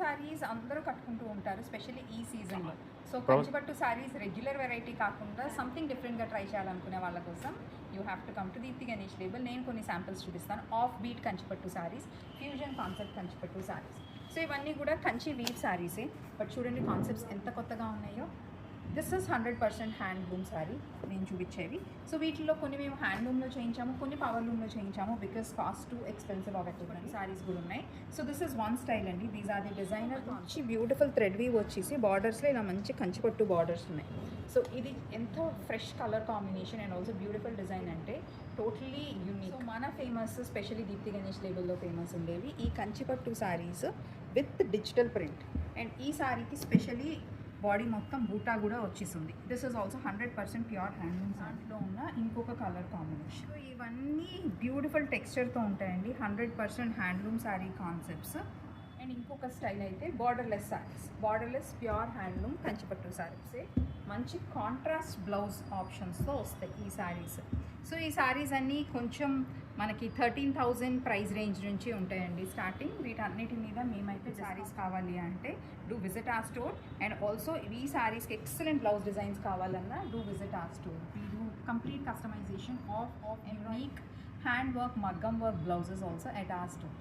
సారీస్ అందరూ కట్టుకుంటూ ఉంటారు, స్పెషల్లీ ఈ సీజన్లో. సో కంచిపట్టు సారీస్ రెగ్యులర్ వెరైటీ కాకుండా సంథింగ్ డిఫరెంట్గా ట్రై చేయాలనుకునే వాళ్ళ కోసం you have to come to Deepthi Ganesh label. నేను కొన్ని శాంపిల్స్ చూపిస్తాను. ఆఫ్ బీట్ కంచిపట్టు సారీస్, ఫ్యూజన్ కాన్సెప్ట్ కంచిపట్టు సారీస్. సో ఇవన్నీ కూడా కంచి వీవ్ సారీసే, బట్ చూడండి కాన్సెప్ట్స్ ఎంత కొత్తగా ఉన్నాయో. దిస్ ఇస్ 100% హ్యాండ్లూమ్ సారీ నేను చూపించేవి. సో వీటిలో కొన్ని మేము హ్యాండ్లూమ్లో చేయించాము, కొన్ని పవర్లూమ్లో చేయించాము, బికాస్ కాస్ట్ టూ ఎక్స్పెన్సివ్ అవ్వకుండా సారీస్ కూడా ఉన్నాయి. So this is one style అండి. దీస్ ఆర్ ది డిజైనర్ మంచి బ్యూటిఫుల్ థ్రెడ్ వీవ్ వచ్చేసి బార్డర్స్లో ఇలా మంచి కంచిపట్టు బార్డర్స్ ఉన్నాయి. సో ఇది ఎంతో fresh colour combination and also beautiful design, అంటే టోటలీ యూనిక్. సో మన ఫేమస్ స్పెషల్లీ దీప్తి గణేష్ లేబుల్లో ఫేమస్ ఉండేవి ఈ కంచిపట్టు saris with digital print. And ఈ సారీకి స్పెషల్లీ బాడీ మొత్తం బూటా కూడా వచ్చేసింది. This is also 100% pure handloom. దాంట్లో ఉన్న ఇంకొక కలర్ కాంబినేషన్. సో ఇవన్నీ బ్యూటిఫుల్ టెక్స్చర్తో ఉంటాయండి, 100% హ్యాండ్లూమ్ శారీ కాన్సెప్ట్స్. అండ్ ఇంకొక స్టైల్ అయితే borderless saris, borderless pure handloom కంచిపట్టు శారీసే. మంచి కాంట్రాస్ట్ బ్లౌజ్ ఆప్షన్స్తో వస్తాయి ఈ శారీస్. సో ఈ శారీస్ అన్నీ కొంచెం మనకి 13,000 ప్రైస్ రేంజ్ నుంచి ఉంటాయండి స్టార్టింగ్. వీటన్నిటి మీద మేమైతే శారీస్ కావాలి అంటే do visit our store. And also ఈ శారీస్కి ఎక్సలెంట్ బ్లౌజ్ డిజైన్స్ కావాలన్నా do visit our store. We do complete customization of unique hand work, మగ్గం work blouses also at our store.